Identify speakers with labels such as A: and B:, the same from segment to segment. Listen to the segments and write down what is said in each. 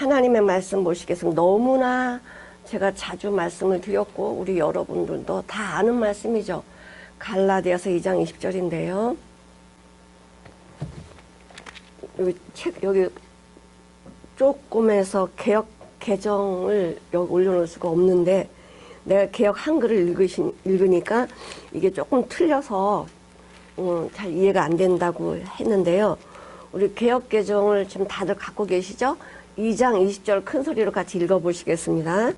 A: 하나님의 말씀 보시겠습니다. 너무나 제가 자주 말씀을 드렸고 우리 여러분들도 다 아는 말씀이죠. 갈라디아서 2장 20절인데요. 여기 조금해서 개역 개정을 여기 올려놓을 수가 없는데 내가 개역 한글을 읽으니까 이게 조금 틀려서 잘 이해가 안 된다고 했는데요. 우리 개역 개정을 지금 다들 갖고 계시죠? 2장 20절 큰 소리로 같이 읽어보시겠습니다.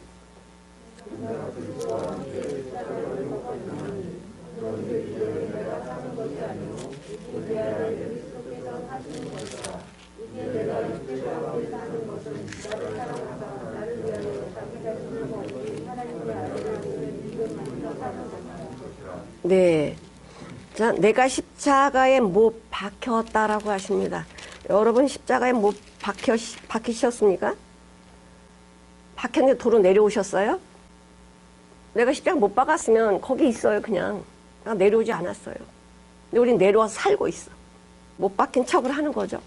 A: 네. 자, 내가 십자가에 못 박혔다라고 하십니다. 여러분 십자가에 못 박히셨습니까? 박혔는데 도로 내려오셨어요? 내가 십자가 못 박았으면 거기 있어요, 그냥. 나 내려오지 않았어요. 근데 우린 내려와서 살고 있어. 못 박힌 척을 하는 거죠.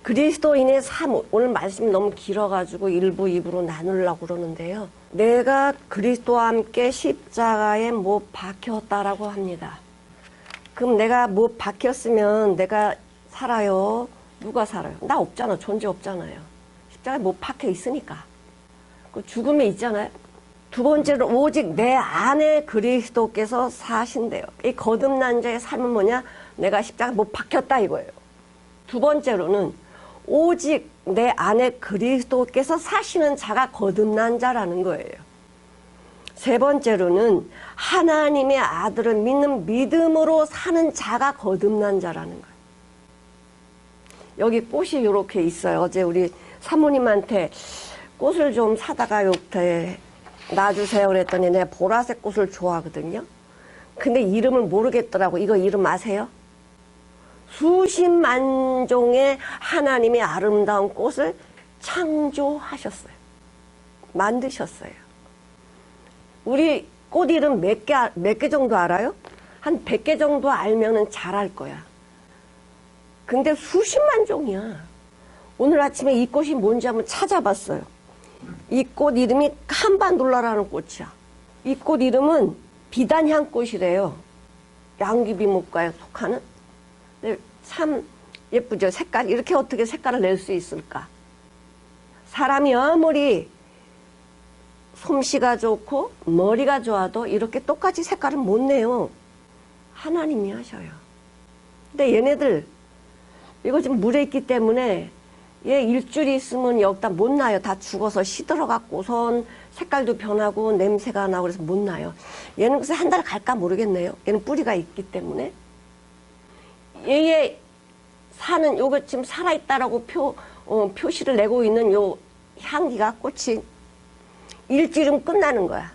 A: 그리스도인의 삶, 오늘 말씀이 너무 길어가지고 1부, 2부로 나누려고 그러는데요. 내가 그리스도와 함께 십자가에 못 박혔다라고 합니다. 그럼 내가 못 박혔으면 내가 살아요? 누가 살아요? 나 없잖아. 존재 없잖아요. 십자가에 못 박혀 있으니까. 그 죽음에 있잖아요. 두 번째로 오직 내 안에 그리스도께서 사신대요. 이 거듭난 자의 삶은 뭐냐? 내가 십자가에 못 박혔다 이거예요. 두 번째로는 오직 내 안에 그리스도께서 사시는 자가 거듭난 자라는 거예요. 세 번째로는 하나님의 아들을 믿는 믿음으로 사는 자가 거듭난 자라는 거예요. 여기 꽃이 이렇게 있어요. 어제 우리 사모님한테 꽃을 좀 사다가 이렇게 놔주세요 그랬더니 내가 보라색 꽃을 좋아하거든요. 근데 이름을 모르겠더라고. 이거 이름 아세요? 수십만 종의 하나님의 아름다운 꽃을 창조하셨어요. 만드셨어요. 우리 꽃 이름 몇 개 정도 알아요? 한 100개 정도 알면은 잘 알 거야. 근데 수십만 종이야. 오늘 아침에 이 꽃이 뭔지 한번 찾아봤어요. 이 꽃 이름이 캄반둘라라는 꽃이야. 이 꽃 이름은 비단향꽃이래요. 양귀비목과에 속하는. 참 예쁘죠. 색깔 이렇게 어떻게 색깔을 낼 수 있을까? 사람이 아무리 솜씨가 좋고 머리가 좋아도 이렇게 똑같이 색깔을 못 내요. 하나님이 하셔요. 근데 얘네들 이거 지금 물에 있기 때문에 얘 일주일 있으면 여기다 못 나요. 다 죽어서 시들어갖고선 색깔도 변하고 냄새가 나고 그래서 못 나요. 얘는 그래서 한 달 갈까 모르겠네요. 얘는 뿌리가 있기 때문에. 얘의 사는 요거 지금 살아있다라고 표시를 내고 있는 요 향기가 꽃이 일주일이면 끝나는 거야.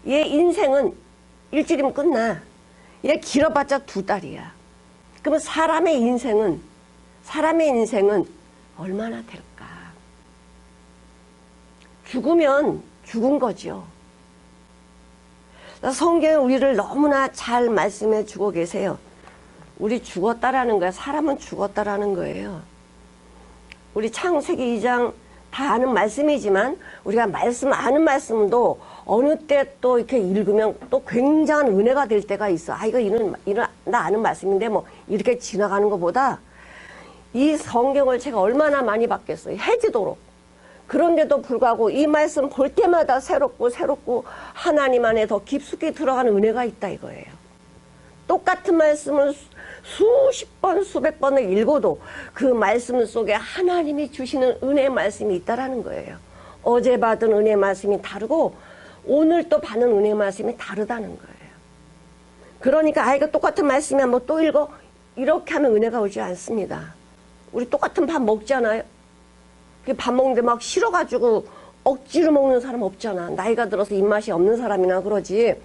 A: 얘 인생은 일주일이면 끝나. 얘 길어봤자 2달이야. 그러면 사람의 인생은 얼마나 될까? 죽으면 죽은 거죠. 성경은 우리를 너무나 잘 말씀해 주고 계세요. 우리 죽었다라는 거야. 사람은 죽었다라는 거예요. 우리 창세기 2장 다 아는 말씀이지만 우리가 아는 말씀도 어느 때 또 이렇게 읽으면 또 굉장한 은혜가 될 때가 있어. 아, 이거 나 아는 말씀인데 뭐 이렇게 지나가는 것보다 이 성경을 제가 얼마나 많이 받겠어요. 해지도록. 그런데도 불구하고 이 말씀 볼 때마다 새롭고 하나님 안에 더 깊숙이 들어가는 은혜가 있다 이거예요. 똑같은 말씀을 수십 번, 수백 번을 읽어도 그 말씀 속에 하나님이 주시는 은혜의 말씀이 있다라는 거예요. 어제 받은 은혜의 말씀이 다르고 오늘 또 받는 은혜의 말씀이 다르다는 거예요. 그러니까 이거 똑같은 말씀이 한번 또 읽어 이렇게 하면 은혜가 오지 않습니다. 우리 똑같은 밥 먹잖아요. 밥 먹는데 막 싫어가지고 억지로 먹는 사람 없잖아. 나이가 들어서 입맛이 없는 사람이나 그러지.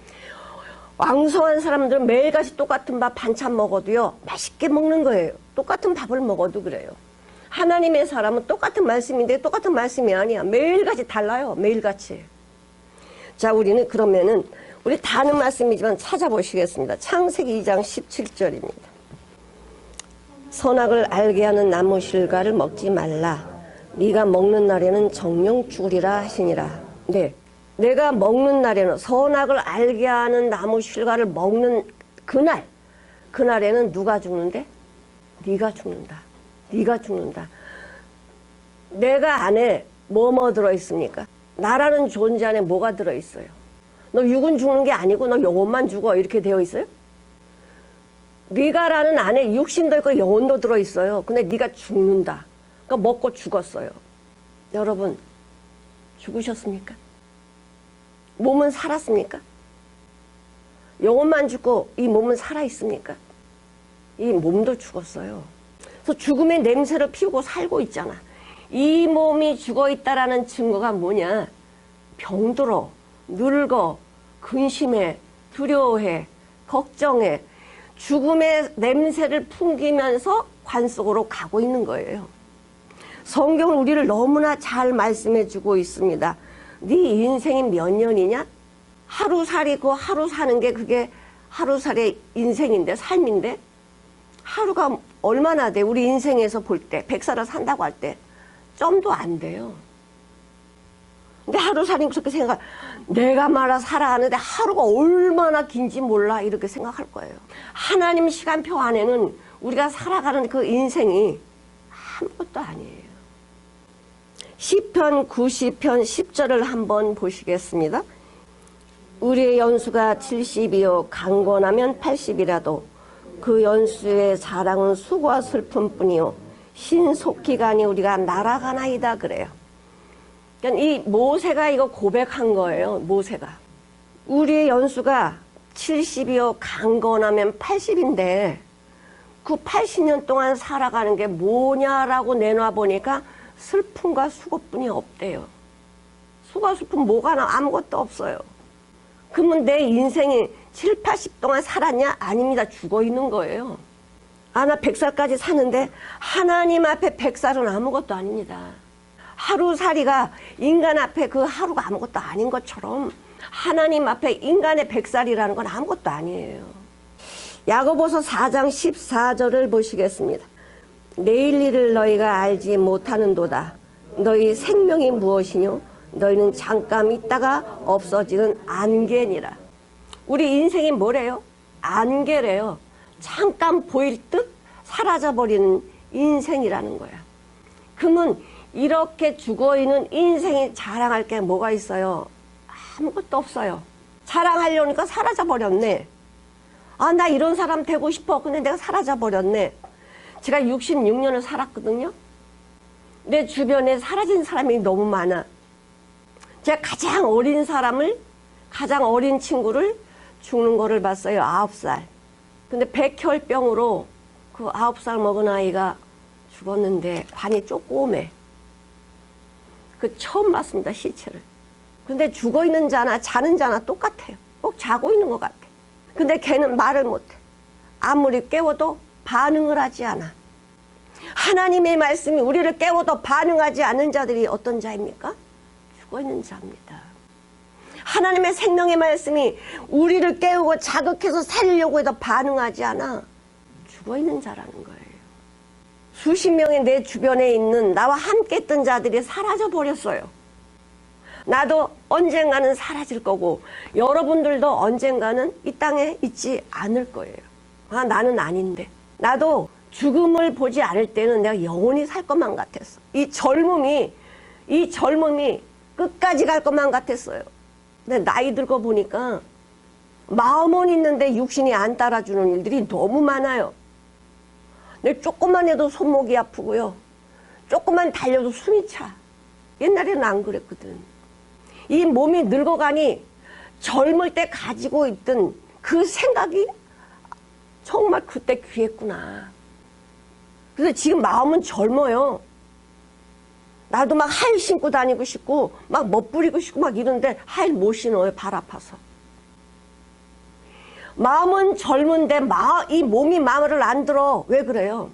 A: 왕성한 사람들은 매일같이 똑같은 밥 반찬 먹어도요 맛있게 먹는 거예요. 똑같은 밥을 먹어도 그래요. 하나님의 사람은 똑같은 말씀인데 똑같은 말씀이 아니야. 매일같이 달라요. 매일같이. 자, 우리는 그러면은 우리 다 아는 말씀이지만 찾아보시겠습니다. 창세기 2장 17절입니다. 선악을 알게 하는 나무 실과를 먹지 말라. 네가 먹는 날에는 정령 죽으리라 하시니라. 네, 내가 먹는 날에는 선악을 알게 하는 나무 실과를 먹는 그날에는 누가 죽는데? 네가 죽는다. 네가 죽는다. 내가 안에 뭐 들어있습니까? 나라는 존재 안에 뭐가 들어있어요? 너 육은 죽는 게 아니고 너 영혼만 죽어 이렇게 되어 있어요? 네가라는 안에 육신도 있고 영혼도 들어있어요. 근데 네가 죽는다. 그러니까 먹고 죽었어요. 여러분 죽으셨습니까? 몸은 살았습니까? 영혼만 죽고 이 몸은 살아있습니까? 이 몸도 죽었어요. 그래서 죽음의 냄새를 피우고 살고 있잖아. 이 몸이 죽어있다라는 증거가 뭐냐? 병들어, 늙어, 근심해, 두려워해, 걱정해. 죽음의 냄새를 풍기면서 관 속으로 가고 있는 거예요. 성경은 우리를 너무나 잘 말씀해 주고 있습니다. 네 인생이 몇 년이냐? 하루살이 그 하루 사는 게 그게 하루살이의 인생인데, 삶인데 하루가 얼마나 돼? 우리 인생에서 볼 때 100살을 산다고 할 때 점도 안 돼요. 근데 하루살이 그렇게 생각, 내가 말아 살아가는데 하루가 얼마나 긴지 몰라 이렇게 생각할 거예요. 하나님 시간표 안에는 우리가 살아가는 그 인생이 아무것도 아니에요. 시편 90편 10절을 한번 보시겠습니다. 우리의 연수가 70이요 강건하면 80이라도 그 연수의 자랑은 수고와 슬픔뿐이요 신속기간이 우리가 날아가나이다 그래요. 그러니까 이 모세가 이거 고백한 거예요. 모세가 우리의 연수가 70이요 강건하면 80인데 그 80년 동안 살아가는 게 뭐냐라고 내놔 보니까 슬픔과 수고뿐이 없대요. 수고와 슬픔 뭐가 나? 아무것도 없어요. 그러면 내 인생이 7, 80 동안 살았냐? 아닙니다. 죽어 있는 거예요. 아, 나 100살까지 사는데 하나님 앞에 100살은 아무것도 아닙니다. 하루살이가 인간 앞에 그 하루가 아무것도 아닌 것처럼 하나님 앞에 인간의 100살이라는 건 아무것도 아니에요. 야고보서 4장 14절을 보시겠습니다. 내일 일을 너희가 알지 못하는도다. 너희 생명이 무엇이뇨? 너희는 잠깐 있다가 없어지는 안개니라. 우리 인생이 뭐래요? 안개래요. 잠깐 보일 듯 사라져버리는 인생이라는 거야. 그러면 이렇게 죽어있는 인생이 자랑할 게 뭐가 있어요? 아무것도 없어요. 자랑하려니까 사라져버렸네. 아, 나 이런 사람 되고 싶어. 근데 내가 사라져버렸네. 제가 66년을 살았거든요. 내 주변에 사라진 사람이 너무 많아. 제가 가장 어린 사람을, 가장 어린 친구를 죽는 거를 봤어요. 9살. 근데 백혈병으로 그 9살 먹은 아이가 죽었는데 관이 조그매. 그 처음 봤습니다. 시체를. 근데 죽어있는 자나 자는 자나 똑같아요. 꼭 자고 있는 것 같아. 근데 걔는 말을 못해. 아무리 깨워도 반응을 하지 않아. 하나님의 말씀이 우리를 깨워도 반응하지 않는 자들이 어떤 자입니까? 죽어있는 자입니다. 하나님의 생명의 말씀이 우리를 깨우고 자극해서 살리려고 해도 반응하지 않아. 죽어있는 자라는 거예요. 수십 명의 내 주변에 있는 나와 함께 했던 자들이 사라져 버렸어요. 나도 언젠가는 사라질 거고 여러분들도 언젠가는 이 땅에 있지 않을 거예요. 아, 나는 아닌데. 나도 죽음을 보지 않을 때는 내가 영원히 살 것만 같았어. 이 젊음이 끝까지 갈 것만 같았어요. 근데 나이 들고 보니까 마음은 있는데 육신이 안 따라주는 일들이 너무 많아요. 근데 조금만 해도 손목이 아프고요. 조금만 달려도 숨이 차. 옛날에는 안 그랬거든. 이 몸이 늙어가니 젊을 때 가지고 있던 그 생각이 정말 그때 귀했구나. 그래서 지금 마음은 젊어요. 나도 막 하일 신고 다니고 싶고 막 멋부리고 싶고 막 이런데 하일 못 신어요. 발 아파서. 마음은 젊은데 이 몸이 마음을 안 들어. 왜 그래요?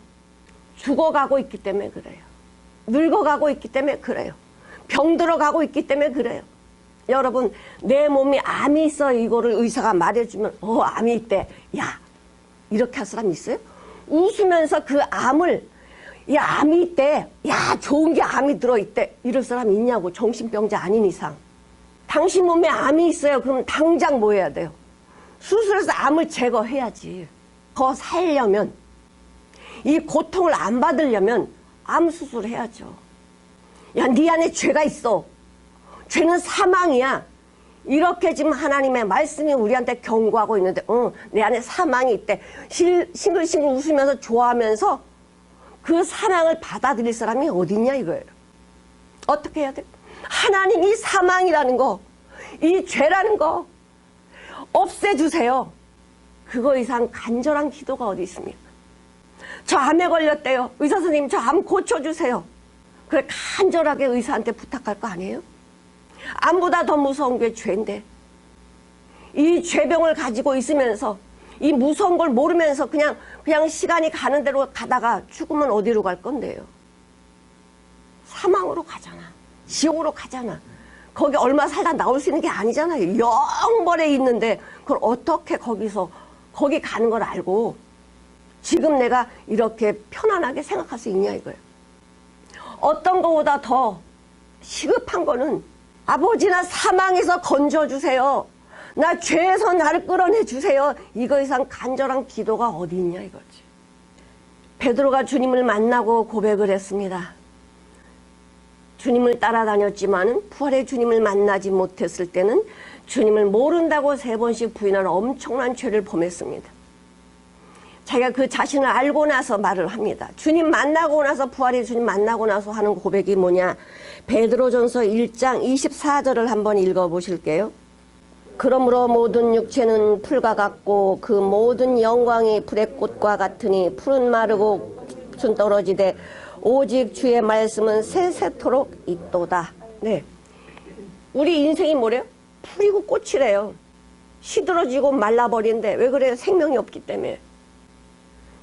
A: 죽어가고 있기 때문에 그래요. 늙어가고 있기 때문에 그래요. 병들어가고 있기 때문에 그래요. 여러분, 내 몸에 암이 있어. 이거를 의사가 말해주면 암이 있대. 야, 이렇게 할 사람 있어요? 웃으면서 그 암을 이 암이 있대. 야, 좋은 게 암이 들어있대. 이럴 사람 있냐고, 정신병자 아닌 이상. 당신 몸에 암이 있어요. 그럼 당장 뭐 해야 돼요? 수술해서 암을 제거해야지. 더 살려면, 이 고통을 안 받으려면 암 수술해야죠. 야, 네 안에 죄가 있어. 죄는 사망이야. 이렇게 지금 하나님의 말씀이 우리한테 경고하고 있는데, 내 안에 사망이 있대. 싱글싱글 웃으면서 좋아하면서 그 사망을 받아들일 사람이 어딨냐 이거예요. 어떻게 해야 돼? 하나님이 사망이라는 거, 이 죄라는 거 없애주세요. 그거 이상 간절한 기도가 어디 있습니까? 저 암에 걸렸대요. 의사 선생님, 저 암 고쳐주세요. 그래, 간절하게 의사한테 부탁할 거 아니에요? 암보다 더 무서운 게 죄인데, 이 죄병을 가지고 있으면서 이 무서운 걸 모르면서 그냥 시간이 가는 대로 가다가 죽으면 어디로 갈 건데요? 사망으로 가잖아. 지옥으로 가잖아. 거기 얼마 살다 나올 수 있는 게 아니잖아요. 영벌에 있는데 그걸 어떻게 거기 가는 걸 알고 지금 내가 이렇게 편안하게 생각할 수 있냐 이거예요. 어떤 것보다 더 시급한 거는 아버지나 사망에서 건져주세요. 나 죄에서 나를 끌어내주세요. 이거 이상 간절한 기도가 어디 있냐 이거지. 베드로가 주님을 만나고 고백을 했습니다. 주님을 따라다녔지만 부활의 주님을 만나지 못했을 때는 주님을 모른다고 3번씩 부인하는 엄청난 죄를 범했습니다. 자기가 그 자신을 알고 나서 말을 합니다. 주님 만나고 나서, 부활의 주님 만나고 나서 하는 고백이 뭐냐. 베드로전서 1장 24절을 한번 읽어보실게요. 그러므로 모든 육체는 풀과 같고 그 모든 영광이 풀의 꽃과 같으니 풀은 마르고 꽃은 떨어지되 오직 주의 말씀은 세세토록 있도다. 네, 우리 인생이 뭐래요? 풀이고 꽃이래요. 시들어지고 말라버린데 왜 그래요? 생명이 없기 때문에.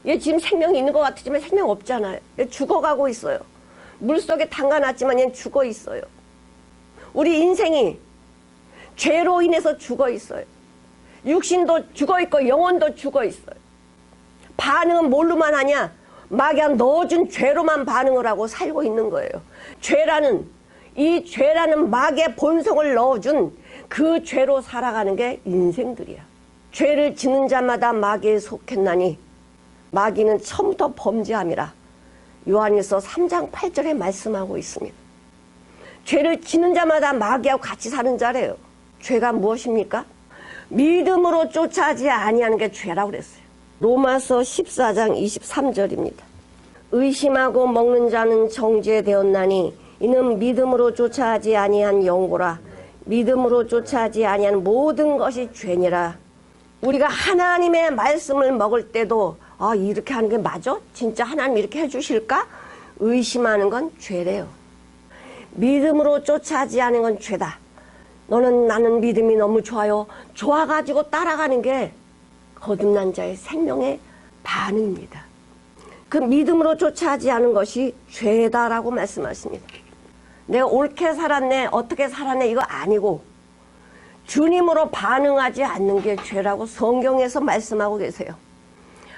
A: 얘 지금 생명이 있는 것 같지만 생명 없잖아요. 얘 죽어가고 있어요. 물속에 담가놨지만 얘는 죽어 있어요. 우리 인생이 죄로 인해서 죽어 있어요. 육신도 죽어 있고 영혼도 죽어 있어요. 반응은 뭘로만 하냐? 마귀가 넣어준 죄로만 반응을 하고 살고 있는 거예요. 이 죄라는 마귀의 본성을 넣어준 그 죄로 살아가는 게 인생들이야. 죄를 짓는 자마다 마귀에 속했나니 마귀는 처음부터 범죄함이라 요한일서 3장 8절에 말씀하고 있습니다. 죄를 짓는 자마다 마귀하고 같이 사는 자래요. 죄가 무엇입니까? 믿음으로 쫓아하지 아니하는 게 죄라고 그랬어요. 로마서 14장 23절입니다. 의심하고 먹는 자는 정죄되었나니 이는 믿음으로 쫓아하지 아니한 영고라. 믿음으로 쫓아하지 아니한 모든 것이 죄니라. 우리가 하나님의 말씀을 먹을 때도 이렇게 하는 게 맞아? 진짜 하나님 이렇게 해주실까? 의심하는 건 죄래요. 믿음으로 쫓아하지 않은 건 죄다. 나는 믿음이 너무 좋아요. 좋아가지고 따라가는 게 거듭난 자의 생명의 반응입니다. 그 믿음으로 쫓아하지 않은 것이 죄다라고 말씀하십니다. 내가 옳게 살았네, 어떻게 살았네 이거 아니고 주님으로 반응하지 않는 게 죄라고 성경에서 말씀하고 계세요.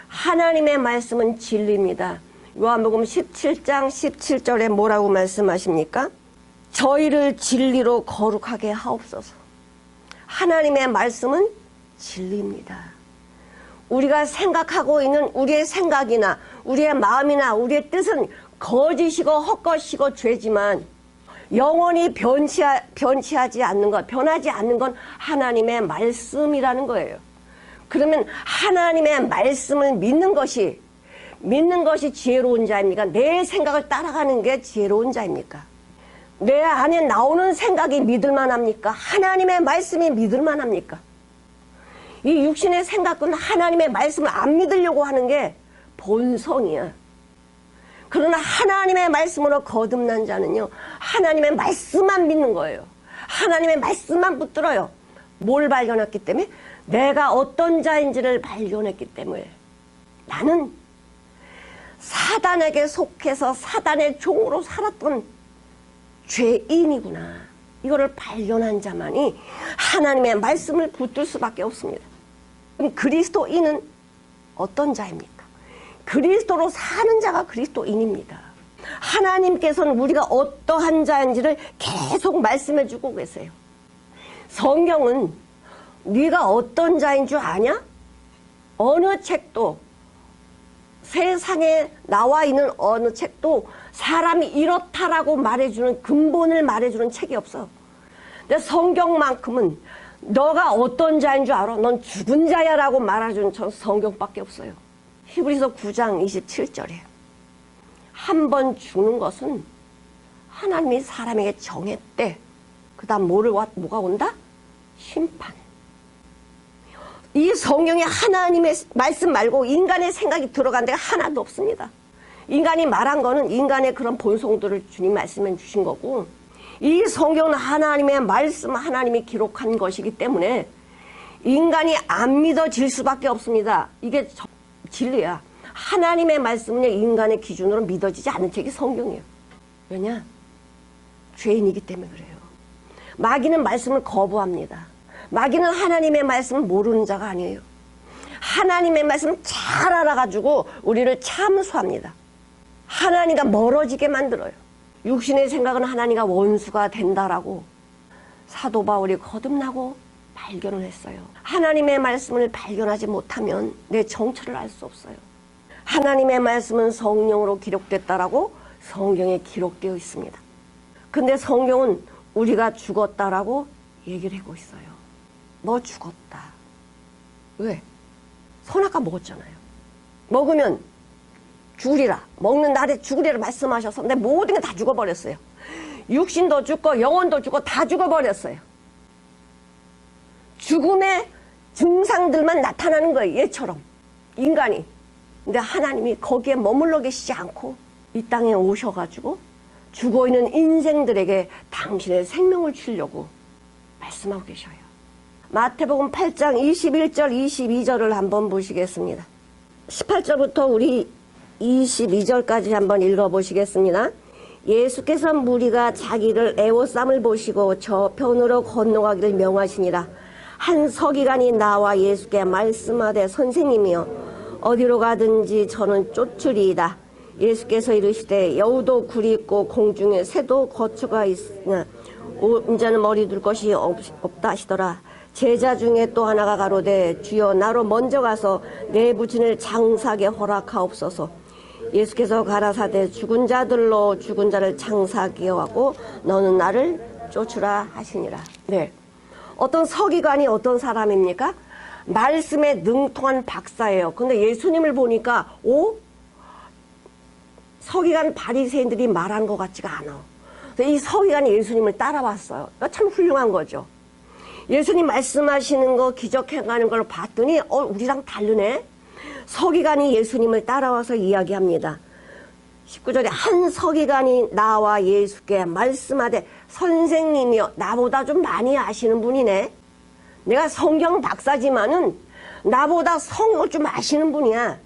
A: 하나님의 말씀은 진리입니다. 요한복음 17장 17절에 뭐라고 말씀하십니까? 저희를 진리로 거룩하게 하옵소서. 하나님의 말씀은 진리입니다. 우리가 생각하고 있는 우리의 생각이나 우리의 마음이나 우리의 뜻은 거짓이고 헛것이고 죄지만 영원히 변하지 않는 건 하나님의 말씀이라는 거예요. 그러면 하나님의 말씀을 믿는 것이 지혜로운 자입니까? 내 생각을 따라가는 게 지혜로운 자입니까? 내 안에 나오는 생각이 믿을만 합니까? 하나님의 말씀이 믿을만 합니까? 이 육신의 생각은 하나님의 말씀을 안 믿으려고 하는 게 본성이야. 그러나 하나님의 말씀으로 거듭난 자는요, 하나님의 말씀만 믿는 거예요. 하나님의 말씀만 붙들어요. 뭘 발견했기 때문에? 내가 어떤 자인지를 발견했기 때문에. 나는 사단에게 속해서 사단의 종으로 살았던 죄인이구나. 이거를 발견한 자만이 하나님의 말씀을 붙들 수밖에 없습니다. 그럼 그리스도인은 어떤 자입니까? 그리스도로 사는 자가 그리스도인입니다. 하나님께서는 우리가 어떠한 자인지를 계속 말씀해 주고 계세요. 성경은 네가 어떤 자인 줄 아냐? 어느 책도, 세상에 나와 있는 어느 책도 사람이 이렇다라고 말해주는, 근본을 말해주는 책이 없어. 근데 성경만큼은 너가 어떤 자인 줄 알아? 넌 죽은 자야 라고 말해주는 성경밖에 없어요. 히브리서 9장 27절에 한 번 죽는 것은 하나님이 사람에게 정했대. 그 다음 뭐가 온다? 심판. 이 성경에 하나님의 말씀 말고 인간의 생각이 들어간 데가 하나도 없습니다. 인간이 말한 거는 인간의 그런 본성들을 주님 말씀해 주신 거고, 이 성경은 하나님의 말씀, 하나님이 기록한 것이기 때문에 인간이 안 믿어질 수밖에 없습니다. 이게 진리야. 하나님의 말씀은 인간의 기준으로 믿어지지 않는 책이 성경이에요. 왜냐? 죄인이기 때문에 그래요. 마귀는 말씀을 거부합니다. 마귀는 하나님의 말씀을 모르는 자가 아니에요. 하나님의 말씀을 잘 알아가지고 우리를 참수합니다. 하나님과 멀어지게 만들어요. 육신의 생각은 하나님과 원수가 된다라고 사도 바울이 거듭나고 발견을 했어요. 하나님의 말씀을 발견하지 못하면 내 정체를 알 수 없어요. 하나님의 말씀은 성령으로 기록됐다라고 성경에 기록되어 있습니다. 근데 성경은 우리가 죽었다라고 얘기를 하고 있어요. 너 죽었다. 왜? 선악과 먹었잖아요. 먹으면 죽으리라. 먹는 날에 죽으리라 말씀하셔서 내 모든 게 다 죽어버렸어요. 육신도 죽고 영혼도 죽고 다 죽어버렸어요. 죽음의 증상들만 나타나는 거예요. 얘처럼. 인간이. 근데 하나님이 거기에 머물러 계시지 않고 이 땅에 오셔가지고 죽어있는 인생들에게 당신의 생명을 주려고 말씀하고 계셔요. 마태복음 8장 21절 22절을 한번 보시겠습니다. 18절부터 우리 22절까지 한번 읽어보시겠습니다. 예수께서 무리가 자기를 애워쌈을 보시고 저편으로 건너가기를 명하시니라. 한 서기관이 나와 예수께 말씀하되 선생님이여 어디로 가든지 저는 쫓으리이다. 예수께서 이르시되 여우도 굴이 있고 공중에 새도 거처가 있으나 인자는 머리 둘 것이 없다 하시더라. 제자 중에 또 하나가 가로되 주여 나로 먼저 가서 내 부친을 장사하게 허락하옵소서. 예수께서 가라사대 죽은 자들로 죽은 자를 장사하게 하고 너는 나를 쫓으라 하시니라. 네, 어떤 서기관이 어떤 사람입니까? 말씀에 능통한 박사예요. 근데 예수님을 보니까 서기관 바리새인들이 말한 것 같지가 않아. 이 서기관이 예수님을 따라왔어요. 참 훌륭한 거죠. 예수님 말씀하시는 거 기적해가는 걸 봤더니 우리랑 다르네. 서기관이 예수님을 따라와서 이야기합니다. 19절에 한 서기관이 나와 예수께 말씀하되 선생님이여 나보다 좀 많이 아시는 분이네. 내가 성경 박사지만은 나보다 성경을 좀 아시는 분이야.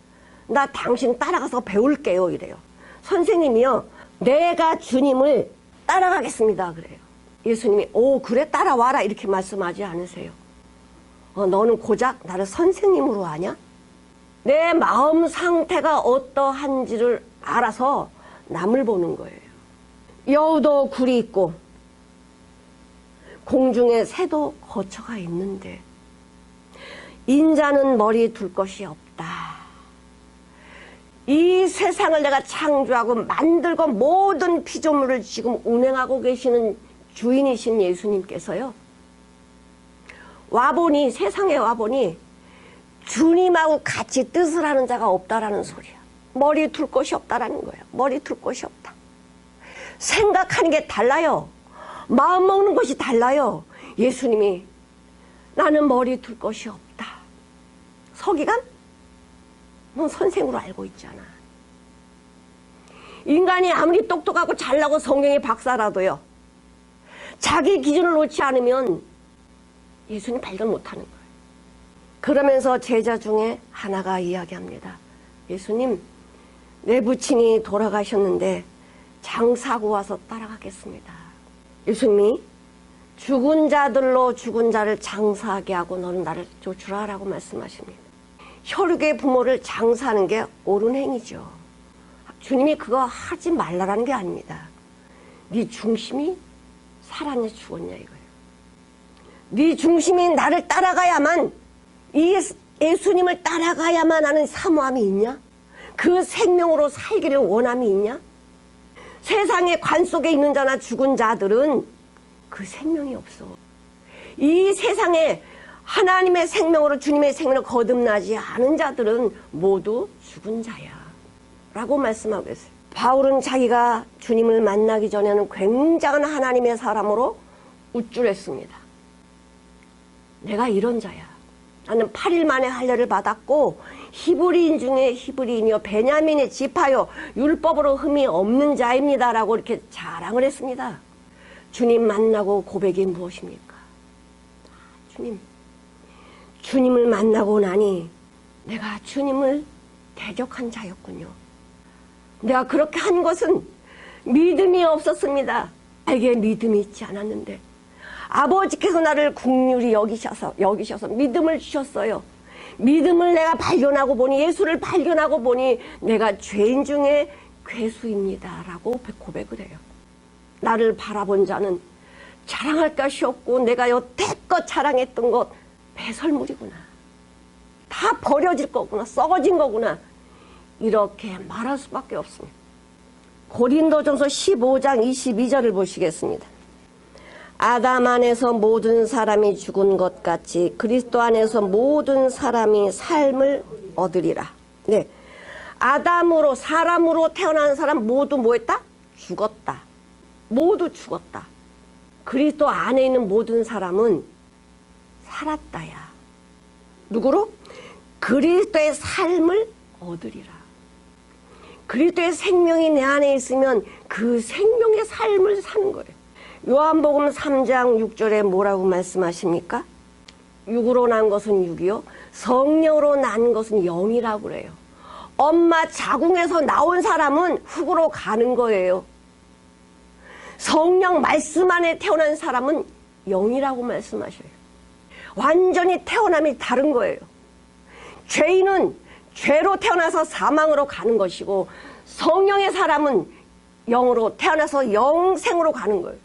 A: 나 당신 따라가서 배울게요 이래요. 선생님이요 내가 주님을 따라가겠습니다 그래요. 예수님이 그래 따라와라 이렇게 말씀하지 않으세요. 너는 고작 나를 선생님으로 아냐? 내 마음 상태가 어떠한지를 알아서 남을 보는 거예요. 여우도 굴이 있고 공중에 새도 거처가 있는데 인자는 머리 둘 것이 없다. 이 세상을 내가 창조하고 만들고 모든 피조물을 지금 운행하고 계시는 주인이신 예수님께서요. 와보니 세상에 와보니 주님하고 같이 뜻을 하는 자가 없다라는 소리야. 머리 둘 곳이 없다라는 거예요. 머리 둘 곳이 없다. 생각하는 게 달라요. 마음 먹는 것이 달라요. 예수님이 나는 머리 둘 것이 없다. 서기관? 넌 선생으로 알고 있잖아. 인간이 아무리 똑똑하고 잘나고 성경의 박사라도요. 자기 기준을 놓지 않으면 예수님 발견 못하는 거예요. 그러면서 제자 중에 하나가 이야기합니다. 예수님, 내 부친이 돌아가셨는데 장사하고 와서 따라가겠습니다. 예수님이 죽은 자들로 죽은 자를 장사하게 하고 너는 나를 쫓으라 라고 말씀하십니다. 혈육의 부모를 장사하는 게 옳은 행위죠. 주님이 그거 하지 말라라는 게 아닙니다. 네 중심이 살았냐 죽었냐 이거예요. 네 중심이 나를 따라가야만, 이 예수님을 따라가야만 하는 사모함이 있냐? 그 생명으로 살기를 원함이 있냐? 세상의 관 속에 있는 자나 죽은 자들은 그 생명이 없어. 이 세상에 하나님의 생명으로 주님의 생명을 거듭나지 않은 자들은 모두 죽은 자야 라고 말씀하고 계세요. 바울은 자기가 주님을 만나기 전에는 굉장한 하나님의 사람으로 우쭐했습니다. 내가 이런 자야. 나는 8일 만에 할례를 받았고 히브리인 중에 히브리인이요 베냐민의 지파요 율법으로 흠이 없는 자입니다 라고 이렇게 자랑을 했습니다. 주님 만나고 고백이 무엇입니까? 주님을 만나고 나니 내가 주님을 대적한 자였군요. 내가 그렇게 한 것은 믿음이 없었습니다. 나에게 믿음이 있지 않았는데 아버지께서 나를 긍휼히 여기셔서 믿음을 주셨어요. 믿음을 내가 발견하고 보니, 예수를 발견하고 보니 내가 죄인 중에 괴수입니다 라고 고백을 해요. 나를 바라본 자는 자랑할 것이 없고 내가 여태껏 자랑했던 것 배설물이구나. 다 버려질 거구나. 썩어진 거구나. 이렇게 말할 수밖에 없습니다. 고린도전서 15장 22절을 보시겠습니다. 아담 안에서 모든 사람이 죽은 것 같이 그리스도 안에서 모든 사람이 삶을 얻으리라. 네, 아담으로 사람으로 태어난 사람 모두 뭐했다? 죽었다. 모두 죽었다. 그리스도 안에 있는 모든 사람은 살았다야. 누구로? 그리스도의 삶을 얻으리라. 그리스도의 생명이 내 안에 있으면 그 생명의 삶을 사는 거예요. 요한복음 3장 6절에 뭐라고 말씀하십니까? 육으로 난 것은 육이요 성령으로 난 것은 영이라고 그래요. 엄마 자궁에서 나온 사람은 흙으로 가는 거예요. 성령 말씀 안에 태어난 사람은 영이라고 말씀하셔요. 완전히 태어남이 다른 거예요. 죄인은 죄로 태어나서 사망으로 가는 것이고 성령의 사람은 영으로 태어나서 영생으로 가는 거예요.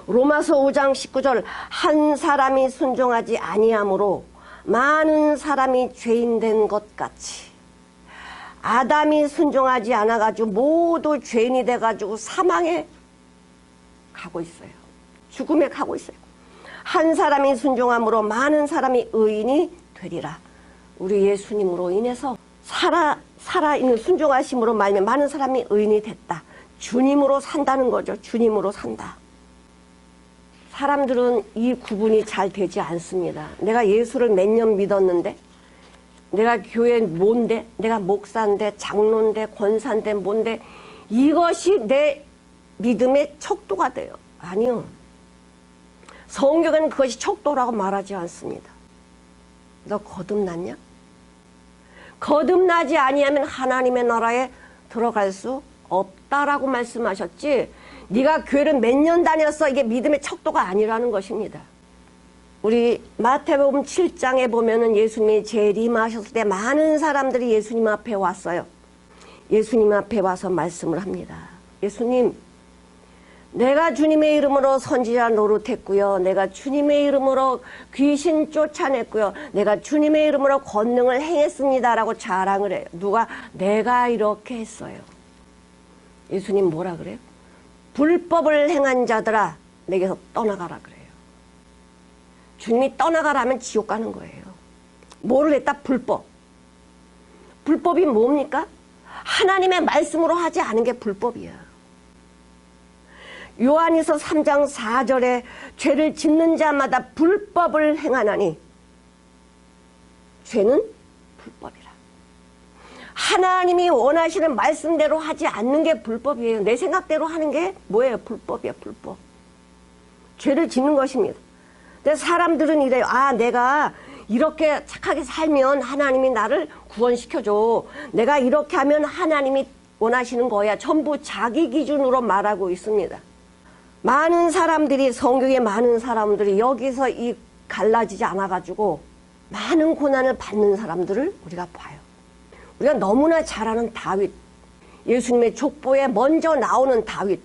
A: 로마서 5장 19절 한 사람이 순종하지 아니함으로 많은 사람이 죄인 된 것 같이 아담이 순종하지 않아가지고 모두 죄인이 돼가지고 사망에 가고 있어요. 죽음에 가고 있어요. 한 사람이 순종함으로 많은 사람이 의인이 되리라. 우리 예수님으로 인해서 살아있는 순종하심으로 말미암아 많은 사람이 의인이 됐다. 주님으로 산다는 거죠. 주님으로 산다. 사람들은 이 구분이 잘 되지 않습니다. 내가 예수를 몇 년 믿었는데, 내가 교회 뭔데, 내가 목사인데, 장로인데, 권사인데, 뭔데, 이것이 내 믿음의 척도가 돼요. 아니요. 성경에는 그것이 척도라고 말하지 않습니다. 너 거듭났냐? 거듭나지 아니하면 하나님의 나라에 들어갈 수 없다라고 말씀하셨지, 네가 교회를 몇 년 다녔어, 이게 믿음의 척도가 아니라는 것입니다. 우리 마태복음 7장에 보면은 예수님이 재림하셨을 때 많은 사람들이 예수님 앞에 왔어요. 예수님 앞에 와서 말씀을 합니다. 예수님, 내가 주님의 이름으로 선지자 노릇했고요. 내가 주님의 이름으로 귀신 쫓아냈고요. 내가 주님의 이름으로 권능을 행했습니다 라고 자랑을 해요. 누가? 내가 이렇게 했어요. 예수님 뭐라 그래요? 불법을 행한 자들아 내게서 떠나가라 그래요. 주님이 떠나가라면 지옥 가는 거예요. 뭐를 했다? 불법. 불법이 뭡니까? 하나님의 말씀으로 하지 않은 게 불법이야. 요한일서 3장 4절에 죄를 짓는 자마다 불법을 행하나니 죄는 불법이라. 하나님이 원하시는 말씀대로 하지 않는 게 불법이에요. 내 생각대로 하는 게 뭐예요? 불법이야, 불법. 죄를 짓는 것입니다. 근데 사람들은 이래요. 아, 내가 이렇게 착하게 살면 하나님이 나를 구원시켜줘. 내가 이렇게 하면 하나님이 원하시는 거야. 전부 자기 기준으로 말하고 있습니다. 많은 사람들이, 성경의 많은 사람들이 여기서 이 갈라지지 않아가지고 많은 고난을 받는 사람들을 우리가 봐요. 우리가 너무나 잘 아는 다윗, 예수님의 족보에 먼저 나오는 다윗,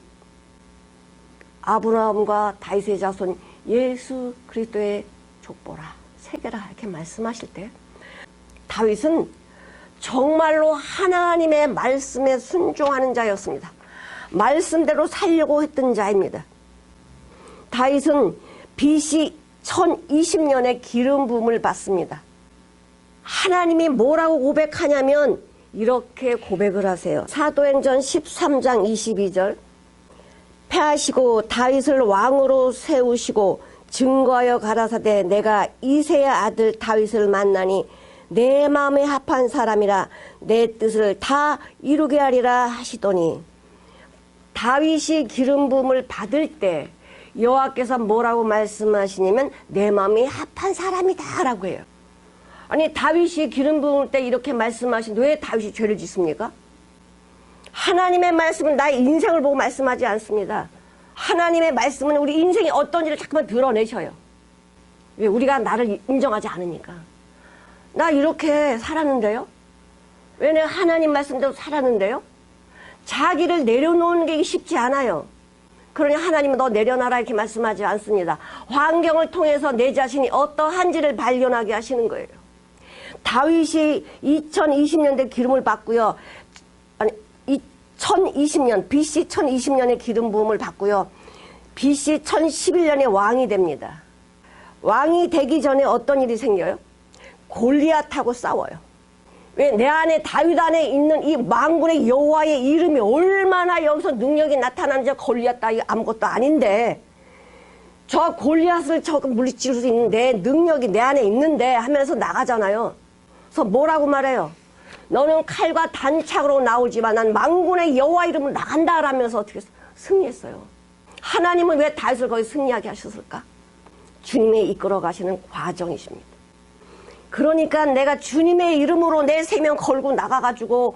A: 아브라함과 다윗의 자손 예수 그리스도의 족보라, 세계라 이렇게 말씀하실 때 다윗은 정말로 하나님의 말씀에 순종하는 자였습니다. 말씀대로 살려고 했던 자입니다. 다윗은 BC 1020년에 기름 부음을 받습니다. 하나님이 뭐라고 고백하냐면 이렇게 고백을 하세요. 사도행전 13장 22절, 패하시고 다윗을 왕으로 세우시고 증거하여 가라사대 내가 이새의 아들 다윗을 만나니 내 마음에 합한 사람이라 내 뜻을 다 이루게 하리라 하시더니, 다윗이 기름 부음을 받을 때 여호와께서 뭐라고 말씀하시냐면 내 마음이 합한 사람이다 라고 해요. 아니, 다윗이 기름 부을 때 이렇게 말씀하신 왜 다윗이 죄를 짓습니까? 하나님의 말씀은 나의 인생을 보고 말씀하지 않습니다. 하나님의 말씀은 우리 인생이 어떤지를 자꾸만 드러내셔요. 왜? 우리가 나를 인정하지 않으니까. 나 이렇게 살았는데요? 왜 내가 하나님 말씀대로 살았는데요? 자기를 내려놓는 게 쉽지 않아요. 그러니 하나님은 너 내려놔라 이렇게 말씀하지 않습니다. 환경을 통해서 내 자신이 어떠한지를 발견하게 하시는 거예요. 다윗이 2020년대 기름을 받고요. 아니, 1020년, BC 1020년에 기름 부음을 받고요. BC 1011년에 왕이 됩니다. 왕이 되기 전에 어떤 일이 생겨요? 골리앗하고 싸워요. 왜? 내 안에, 다윗 안에 있는 이 만군의 여호와의 이름이 얼마나 여기서 능력이 나타나는지. 골리앗 따위 아무것도 아닌데 저 골리앗을 저 물리칠 수 있는 내 능력이 내 안에 있는데 하면서 나가잖아요. 그래서 뭐라고 말해요? 너는 칼과 단창으로 나오지만 난 만군의 여호와 이름으로 나간다 라면서 어떻게 승리했어요. 하나님은 왜 다윗을 거기 승리하게 하셨을까? 주님의 이끌어 가시는 과정이십니다. 그러니까 내가 주님의 이름으로 내 생명 걸고 나가가지고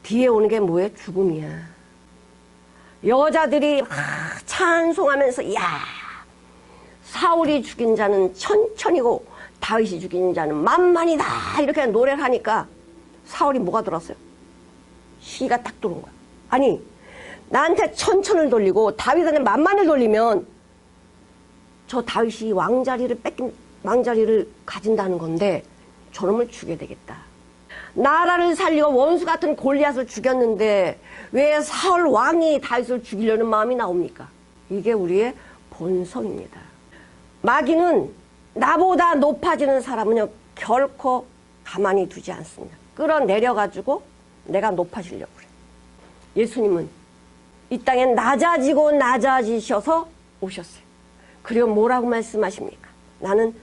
A: 뒤에 오는 게 뭐예요? 죽음이야. 여자들이 찬송하면서 야, 사울이 죽인 자는 천천히고 다윗이 죽인 자는 만만이다 이렇게 노래를 하니까 사울이 뭐가 들었어요? 시가 딱 들어온 거야. 아니, 나한테 천천을 돌리고 다윗한테 만만을 돌리면 저 다윗이 왕자리를 가진다는 건데 저놈을 죽여야 되겠다. 나라를 살리고 원수 같은 골리앗을 죽였는데 왜 사울 왕이 다윗을 죽이려는 마음이 나옵니까? 이게 우리의 본성입니다. 마귀는 나보다 높아지는 사람은요 결코 가만히 두지 않습니다. 끌어내려가지고 내가 높아지려고 그래요. 예수님은 이 땅에 낮아지고 낮아지셔서 오셨어요. 그리고 뭐라고 말씀하십니까? 나는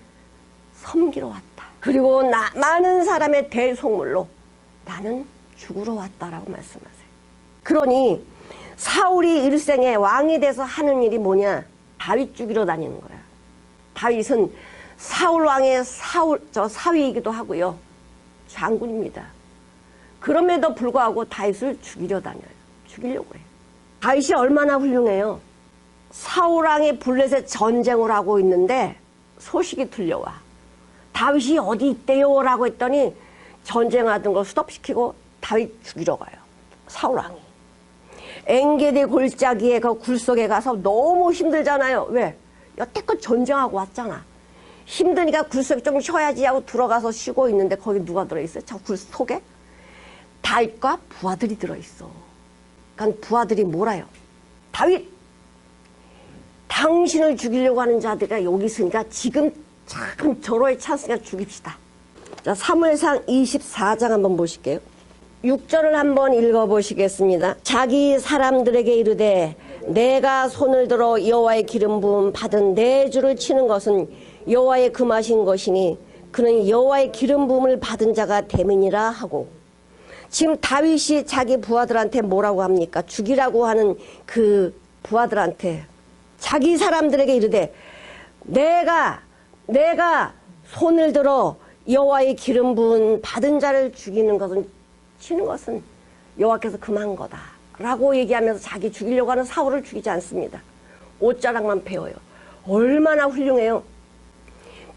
A: 섬기러 왔다. 그리고 많은 사람의 대속물로 나는 죽으러 왔다라고 말씀하세요. 그러니 사울이 일생에 왕이 돼서 하는 일이 뭐냐? 다윗 죽이러 다니는 거야. 다윗은 사울 왕의 사위이기도 하고요. 장군입니다. 그럼에도 불구하고 다윗을 죽이려 다녀요. 죽이려고 해요. 다윗이 얼마나 훌륭해요. 사울 왕이 블레셋 전쟁을 하고 있는데 소식이 들려와. 다윗이 어디 있대요? 라고 했더니 전쟁하던 걸 스톱시키고 다윗 죽이러 가요. 사울 왕이. 엥게디 골짜기에 그 굴속에 가서 너무 힘들잖아요. 왜? 여태껏 전쟁하고 왔잖아. 힘드니까 굴속에 좀 쉬어야지 하고 들어가서 쉬고 있는데 거기 누가 들어있어요? 저 굴속에? 다윗과 부하들이 들어있어. 그러니까 부하들이 뭐라요? 다윗! 당신을 죽이려고 하는 자들이 여기 있으니까 지금 참 절호의 찬스니까 죽입시다. 자, 사무엘상 24장 한번 보실게요. 6절을 한번 읽어보시겠습니다. 자기 사람들에게 이르되 내가 손을 들어 여호와의 기름 부음 받은 내 주를 치는 것은 여호와의 금하신 것이니 그는 여호와의 기름 부음을 받은 자가 됨이니라 하고, 지금 다윗이 자기 부하들한테 뭐라고 합니까? 죽이라고 하는 그 부하들한테 자기 사람들에게 이르되 내가 손을 들어 여호와의 기름 부은 받은 자를 죽이는 것은, 치는 것은 여호와께서 금한 거다 라고 얘기하면서 자기 죽이려고 하는 사울을 죽이지 않습니다. 옷자락만 베어요. 얼마나 훌륭해요.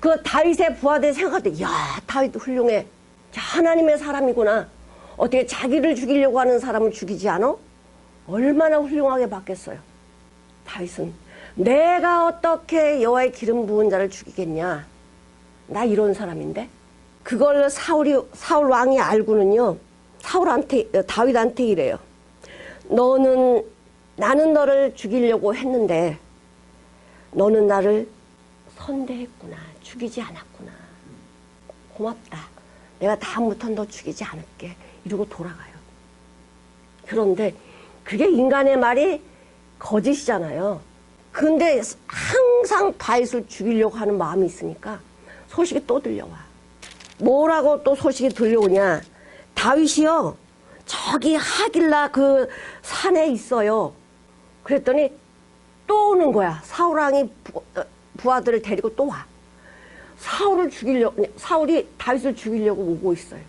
A: 그 다윗의 부하들이 생각할 때, 야, 다윗 훌륭해. 하나님의 사람이구나. 어떻게 자기를 죽이려고 하는 사람을 죽이지 않아? 얼마나 훌륭하게 봤겠어요. 다윗은 내가 어떻게 여호와의 기름 부은 자를 죽이겠냐. 나 이런 사람인데. 그걸 사울 왕이 알고는요, 다윗한테 이래요. 나는 너를 죽이려고 했는데 너는 나를 선대했구나. 죽이지 않았구나. 고맙다. 내가 다음부터는 너 죽이지 않을게. 이러고 돌아가요. 그런데 그게 인간의 말이 거짓이잖아요. 근데 항상 다윗을 죽이려고 하는 마음이 있으니까 소식이 또 들려와. 뭐라고 또 소식이 들려오냐. 다윗이요, 저기 하길라 그 산에 있어요. 그랬더니 또 오는 거야. 사울왕이 부하들을 데리고 또 와. 사울이 다윗을 죽이려고 오고 있어요.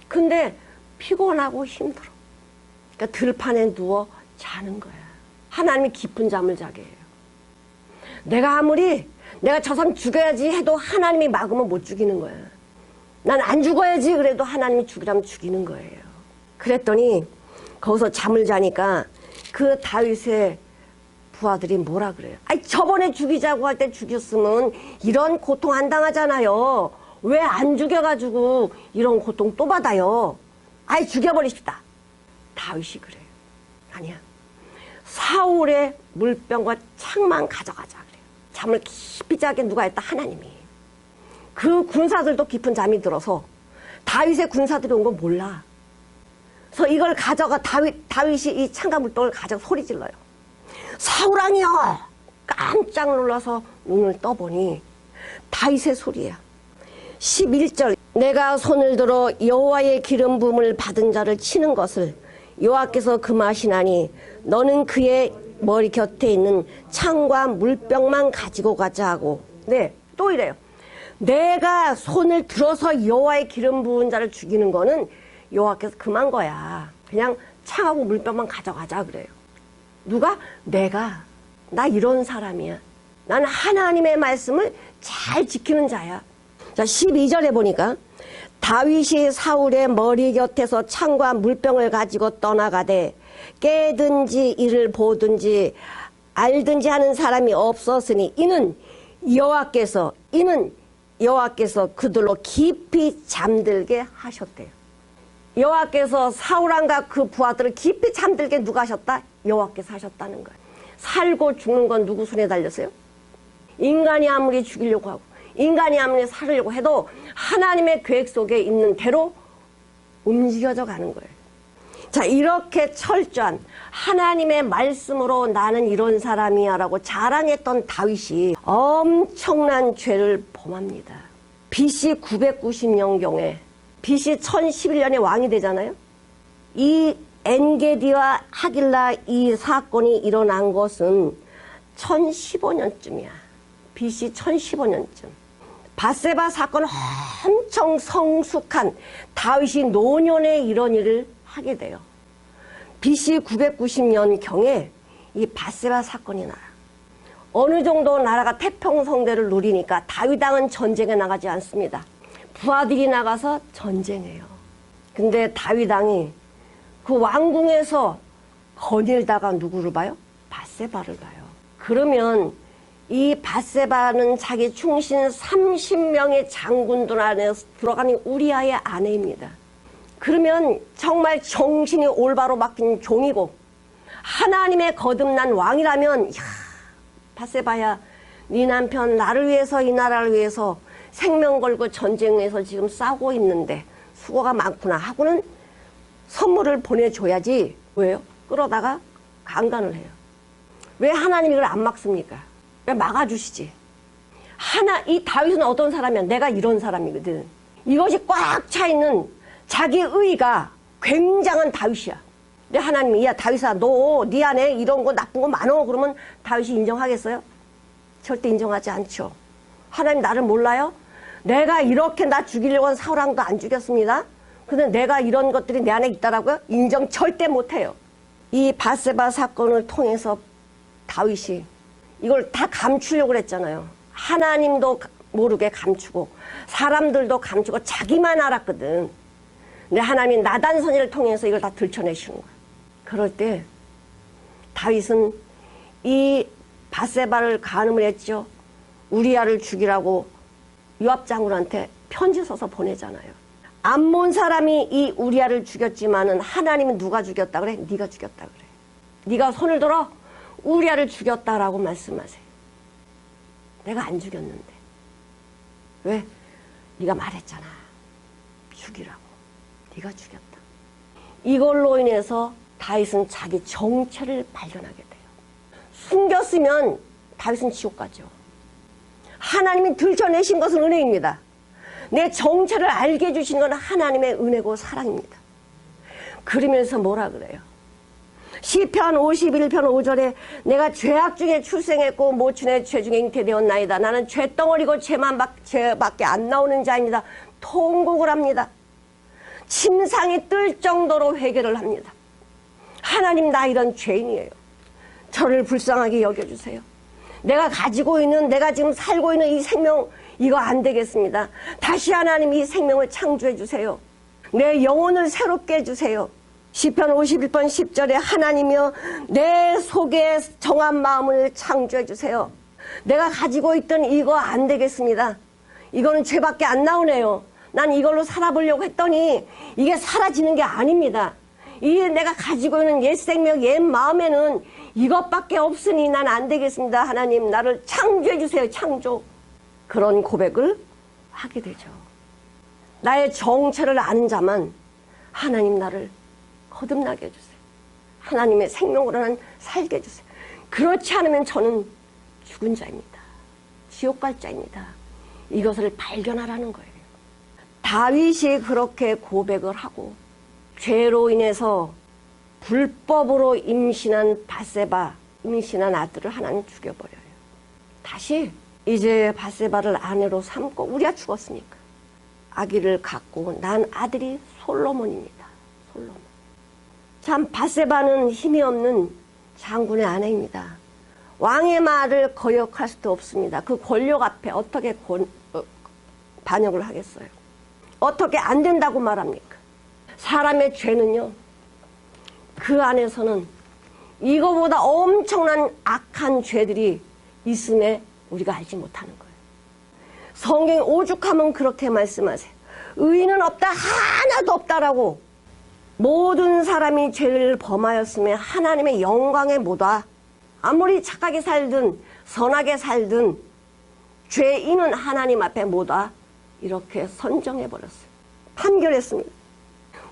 A: 근데 피곤하고 힘들어. 그러니까 들판에 누워 자는 거야. 하나님이 깊은 잠을 자게 해요. 내가 저 사람 죽여야지 해도 하나님이 막으면 못 죽이는 거야. 난 안 죽어야지 그래도 하나님이 죽이라면 죽이는 거예요. 그랬더니 거기서 잠을 자니까 그 다윗의 부하들이 뭐라 그래요. 아이, 저번에 죽이자고 할 때 죽였으면 이런 고통 안 당하잖아요. 왜 안 죽여가지고 이런 고통 또 받아요. 아이, 죽여버리십시다. 다윗이 그래요. 아니야. 사울의 물병과 창만 가져가자 그래요. 잠을 깊이 자게 누가 했다? 하나님이. 그 군사들도 깊은 잠이 들어서 다윗의 군사들이 온 건 몰라. 그래서 이걸 가져가 다윗이 이 창과 물병을 가져가 소리 질러요. 사울왕이여! 깜짝 놀라서 눈을 떠보니 다윗의 소리야. 11절 내가 손을 들어 여호와의 기름 부음을 받은 자를 치는 것을 여호와께서 금하시나니 너는 그의 머리 곁에 있는 창과 물병만 가지고 가자 하고. 네, 또 이래요. 내가 손을 들어서 여호와의 기름 부은 자를 죽이는 거는 여호와께서 금한 거야. 그냥 창하고 물병만 가져가자 그래요. 누가? 내가. 나 이런 사람이야. 나는 하나님의 말씀을 잘 지키는 자야. 자, 12절에 보니까 다윗이 사울의 머리 곁에서 창과 물병을 가지고 떠나가되 깨든지 이를 보든지 알든지 하는 사람이 없었으니 이는 여호와께서 그들로 깊이 잠들게 하셨대요. 여호와께서 사울왕과 그 부하들을 깊이 잠들게 누가 하셨다? 여호와께서 하셨다는 거예요. 살고 죽는 건 누구 손에 달렸어요? 인간이 아무리 죽이려고 하고 인간이 아무리 살으려고 해도 하나님의 계획 속에 있는 대로 움직여져 가는 거예요. 자, 이렇게 철저한 하나님의 말씀으로 나는 이런 사람이야 라고 자랑했던 다윗이 엄청난 죄를 범합니다. BC 990년경에 BC 1011년에 왕이 되잖아요. 이 엔게디와 하길라 이 사건이 일어난 것은 1015년쯤이야. BC 1015년쯤. 밧세바 사건은 엄청 성숙한 다윗이 노년에 이런 일을 하게 돼요. BC 990년경에 이 밧세바 사건이 나요. 어느 정도 나라가 태평성대를 누리니까 다윗왕은 전쟁에 나가지 않습니다. 부하들이 나가서 전쟁해요. 근데 다윗왕이 그 왕궁에서 거닐다가 누구를 봐요? 밧세바를 봐요. 그러면 이 밧세바는 자기 충신 30명의 장군들 안에 들어가는 우리아의 아내입니다. 그러면 정말 정신이 올바로 막힌 종이고 하나님의 거듭난 왕이라면, 야, 밧세바야, 네 남편 나를 위해서 이 나라를 위해서 생명 걸고 전쟁에서 지금 싸우고 있는데 수고가 많구나 하고는 선물을 보내줘야지. 왜요? 끌어다가 강간을 해요. 왜 하나님이 이걸 안 막습니까? 왜 막아주시지? 이 다윗은 어떤 사람이야? 내가 이런 사람이거든. 이것이 꽉 차있는 자기 의가 굉장한 다윗이야. 근데 하나님이, 야, 다윗아, 너 네 안에 이런 거 나쁜 거 많어. 그러면 다윗이 인정하겠어요? 절대 인정하지 않죠. 하나님 나를 몰라요? 내가 이렇게 나 죽이려고 한 사울왕도 안 죽였습니다. 근데 내가 이런 것들이 내 안에 있다라고요? 인정 절대 못해요. 이 밧세바 사건을 통해서 다윗이 이걸 다 감추려고 그랬잖아요. 하나님도 모르게 감추고 사람들도 감추고 자기만 알았거든. 근데 하나님이 나단선이를 통해서 이걸 다 들춰내시는 거야. 그럴 때 다윗은 이 밧세바를 간음을 했죠. 우리아를 죽이라고 요압 장군한테 편지 써서 보내잖아요. 암몬 사람이 이 우리아를 죽였지만은 하나님은 누가 죽였다 그래? 네가 죽였다 그래. 네가 손을 들어 우리아를 죽였다라고 말씀하세요. 내가 안 죽였는데. 왜? 네가 말했잖아. 죽이라고. 네가 죽였다. 이걸로 인해서 다윗은 자기 정체를 발견하게 돼요. 숨겼으면 다윗은 지옥 가죠. 하나님이 들춰내신 것은 은혜입니다. 내 정체를 알게 해주신 건 하나님의 은혜고 사랑입니다. 그러면서 뭐라 그래요? 시편 51편 5절에 내가 죄악 중에 출생했고 모친의 죄 중에 잉태되었나이다. 나는 죄덩어리고 죄밖에 안 나오는 자입니다. 통곡을 합니다. 침상이 뜰 정도로 회개를 합니다. 하나님, 나 이런 죄인이에요. 저를 불쌍하게 여겨주세요. 내가 가지고 있는, 내가 지금 살고 있는 이 생명, 이거 안 되겠습니다. 다시 하나님 이 생명을 창조해 주세요. 내 영혼을 새롭게 해주세요. 시편 51편 10절에 하나님이여 내 속에 정한 마음을 창조해 주세요. 내가 가지고 있던 이거 안 되겠습니다. 이거는 죄밖에 안 나오네요. 난 이걸로 살아보려고 했더니 이게 사라지는 게 아닙니다. 이 내가 가지고 있는 옛 생명, 옛 마음에는 이것밖에 없으니 난 안 되겠습니다. 하나님, 나를 창조해 주세요. 창조. 그런 고백을 하게 되죠. 나의 정체를 아는 자만 하나님 나를 거듭나게 해주세요. 하나님의 생명으로 난 살게 해주세요. 그렇지 않으면 저는 죽은 자입니다. 지옥 갈 자입니다. 이것을 발견하라는 거예요. 다윗이 그렇게 고백을 하고 죄로 인해서 불법으로 임신한 밧세바, 임신한 아들을 하나님 죽여버려요. 다시 이제 밧세바를 아내로 삼고 우리가 죽었으니까 아기를 갖고 난 아들이 솔로몬입니다. 솔로몬. 참 밧세바는 힘이 없는 장군의 아내입니다. 왕의 말을 거역할 수도 없습니다. 그 권력 앞에 어떻게 반역을 하겠어요? 어떻게 안 된다고 말합니까? 사람의 죄는요, 그 안에서는 이거보다 엄청난 악한 죄들이 있음에 우리가 알지 못하는 거예요. 성경에 오죽하면 그렇게 말씀하세요. 의인은 없다, 하나도 없다라고. 모든 사람이 죄를 범하였으면 하나님의 영광에 못 와. 아무리 착하게 살든 선하게 살든 죄인은 하나님 앞에 못 와. 이렇게 선정해버렸어요. 판결했습니다.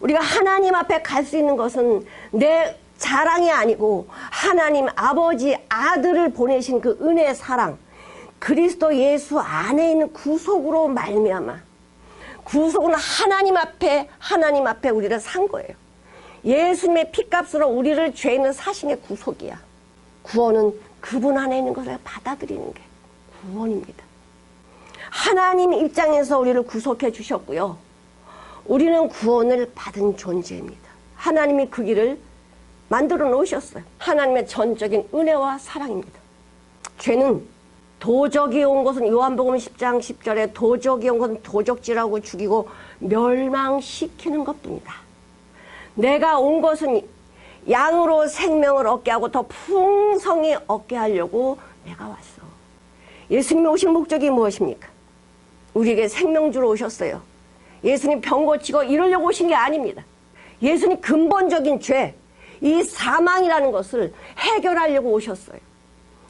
A: 우리가 하나님 앞에 갈 수 있는 것은 내 자랑이 아니고 하나님 아버지 아들을 보내신 그 은혜의 사랑, 그리스도 예수 안에 있는 구속으로 말미암아. 구속은 하나님 앞에 우리를 산 거예요. 예수님의 피값으로 우리를 죄인을 사신 게 구속이야. 구원은 그분 안에 있는 것을 받아들이는 게 구원입니다. 하나님 입장에서 우리를 구속해 주셨고요. 우리는 구원을 받은 존재입니다. 하나님이 그 길을 만들어 놓으셨어요. 하나님의 전적인 은혜와 사랑입니다. 죄는 도적이 온 것은 요한복음 10장 10절에 도적이 온 것은 도적질하고 죽이고 멸망시키는 것뿐이다. 내가 온 것은 양으로 생명을 얻게 하고 더 풍성히 얻게 하려고 내가 왔어. 예수님이 오신 목적이 무엇입니까? 우리에게 생명 주러 오셨어요. 예수님 병 고치고 이러려고 오신 게 아닙니다. 예수님 근본적인 죄, 이 사망이라는 것을 해결하려고 오셨어요.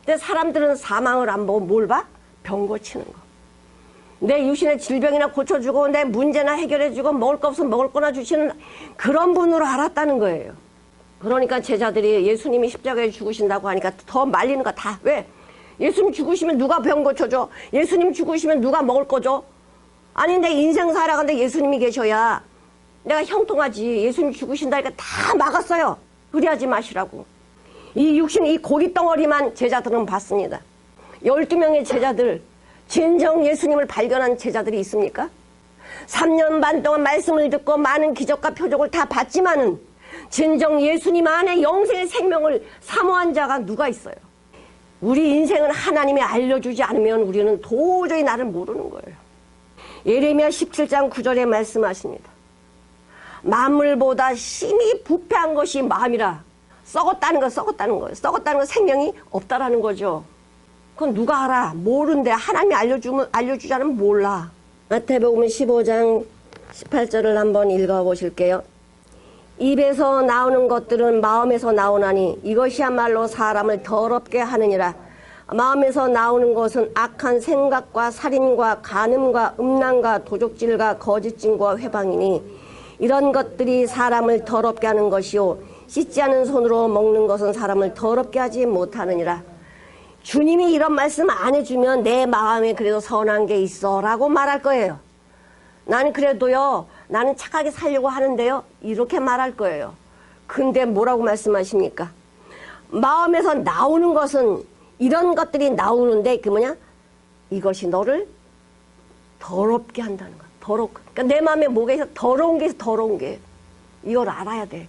A: 근데 사람들은 사망을 안 보고 뭘 봐? 병 고치는 거. 내 유신의 질병이나 고쳐주고 내 문제나 해결해주고 먹을 거 없으면 먹을 거나 주시는 그런 분으로 알았다는 거예요. 그러니까 제자들이 예수님이 십자가에 죽으신다고 하니까 더 말리는 거 다. 왜? 예수님 죽으시면 누가 병 고쳐줘? 예수님 죽으시면 누가 먹을 거 줘? 아니 내 인생 살아가는데 예수님이 계셔야 내가 형통하지. 예수님 죽으신다니까 다 막았어요. 의리하지 마시라고. 이 육신, 이 고기 덩어리만 제자들은 봤습니다. 12명의 제자들, 진정 예수님을 발견한 제자들이 있습니까? 3년 반 동안 말씀을 듣고 많은 기적과 표적을 다 봤지만은 진정 예수님 안에 영생의 생명을 사모한 자가 누가 있어요? 우리 인생은 하나님이 알려주지 않으면 우리는 도저히 나를 모르는 거예요. 예레미야 17장 9절에 말씀하십니다. 만물보다 심히 부패한 것이 마음이라. 썩었다는 거 썩었다는 거 생명이 없다라는 거죠. 그건 누가 알아? 모른데 하나님이 알려주지 않으면 몰라. 마태복음 15장 18절을 한번 읽어보실게요. 입에서 나오는 것들은 마음에서 나오나니 이것이야말로 사람을 더럽게 하느니라. 마음에서 나오는 것은 악한 생각과 살인과 간음과 음란과 도적질과 거짓증과 회방이니 이런 것들이 사람을 더럽게 하는 것이요 씻지 않은 손으로 먹는 것은 사람을 더럽게 하지 못하느니라. 주님이 이런 말씀 안 해주면 내 마음에 그래도 선한 게 있어 라고 말할 거예요. 나는 그래도요, 나는 착하게 살려고 하는데요, 이렇게 말할 거예요. 근데 뭐라고 말씀하십니까? 마음에서 나오는 것은 이런 것들이 나오는데 그 뭐냐? 이것이 너를 더럽게 한다는 거야. 그러니까 내 마음에 뭐가 있어? 더러운 게 있어, 더러운 게. 이걸 알아야 돼.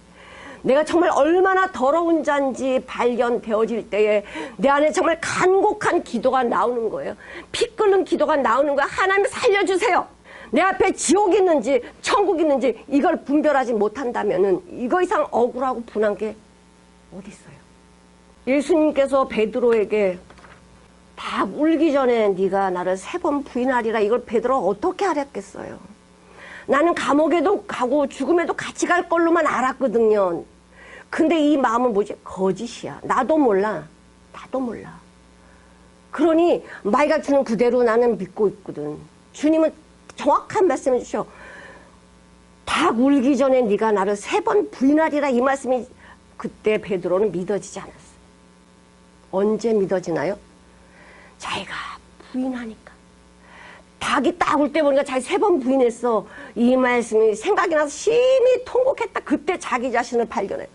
A: 내가 정말 얼마나 더러운 자인지 발견되어질 때에 내 안에 정말 간곡한 기도가 나오는 거예요. 피 끓는 기도가 나오는 거야. 하나님 살려주세요. 내 앞에 지옥이 있는지 천국이 있는지 이걸 분별하지 못한다면은 이거 이상 억울하고 분한 게 어디 있어요? 예수님께서 베드로에게 다 울기 전에 네가 나를 3번 부인하리라, 이걸 베드로가 어떻게 하랬겠어요? 나는 감옥에도 가고 죽음에도 같이 갈 걸로만 알았거든요. 근데 이 마음은 뭐지? 거짓이야. 나도 몰라. 그러니 마이가 주는 그대로 나는 믿고 있거든. 주님은 정확한 말씀해 주셔. 닭 울기 전에 네가 나를 3번 부인하리라, 이 말씀이 그때 베드로는 믿어지지 않았어. 언제 믿어지나요? 자기가 부인하니까. 닭이 딱 울 때 보니까 자기 3번 부인했어. 이 말씀이 생각이 나서 심히 통곡했다. 그때 자기 자신을 발견해.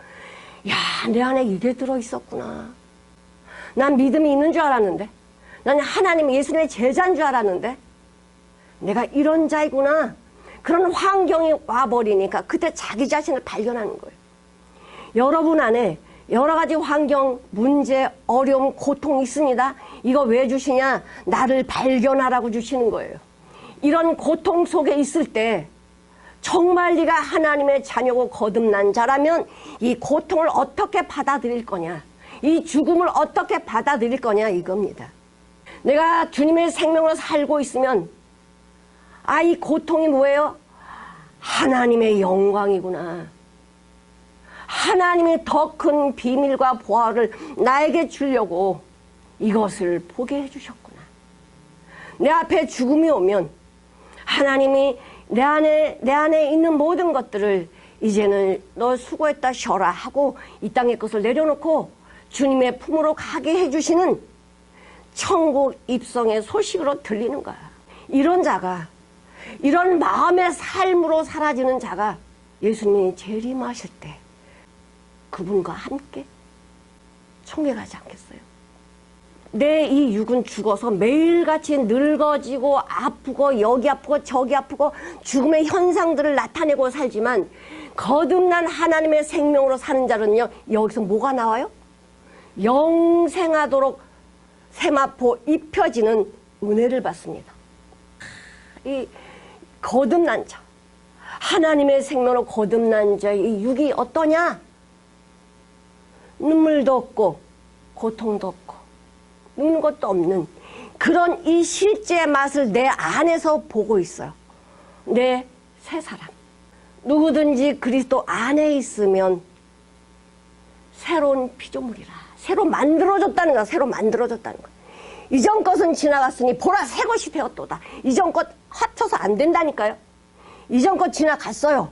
A: 야, 내 안에 이게 들어있었구나. 난 믿음이 있는 줄 알았는데, 난 하나님 예수님의 제자인 줄 알았는데 내가 이런 자이구나. 그런 환경이 와버리니까 그때 자기 자신을 발견하는 거예요. 여러분 안에 여러 가지 환경, 문제, 어려움, 고통이 있습니다. 이거 왜 주시냐? 나를 발견하라고 주시는 거예요. 이런 고통 속에 있을 때 정말 네가 하나님의 자녀고 거듭난 자라면 이 고통을 어떻게 받아들일 거냐, 이 죽음을 어떻게 받아들일 거냐, 이겁니다. 내가 주님의 생명으로 살고 있으면 이 고통이 뭐예요? 하나님의 영광이구나. 하나님이 더 큰 비밀과 보화를 나에게 주려고 이것을 보게 해주셨구나. 내 앞에 죽음이 오면 하나님이 내 안에 있는 모든 것들을 이제는 너 수고했다 쉬어라 하고 이 땅의 것을 내려놓고 주님의 품으로 가게 해주시는 천국 입성의 소식으로 들리는 거야. 이런 자가, 이런 마음의 삶으로 사라지는 자가 예수님이 재림하실 때 그분과 함께 천국에 가지 않겠어요? 내 이 육은 죽어서 매일같이 늙어지고 아프고 여기 아프고 저기 아프고 죽음의 현상들을 나타내고 살지만 거듭난 하나님의 생명으로 사는 자는요, 여기서 뭐가 나와요? 영생하도록 세마포 입혀지는 은혜를 받습니다. 이 거듭난 자, 하나님의 생명으로 거듭난 자의 이 육이 어떠냐? 눈물도 없고 고통도 없고 늙는 것도 없는 그런 이 실제의 맛을 내 안에서 보고 있어요. 내 새 사람. 누구든지 그리스도 안에 있으면 새로운 피조물이라. 새로 만들어졌다는 거야. 새로 만들어졌다는 거야. 이전 것은 지나갔으니 보라 새 것이 되었도다. 이전 것 합쳐서 안 된다니까요. 이전 것 지나갔어요.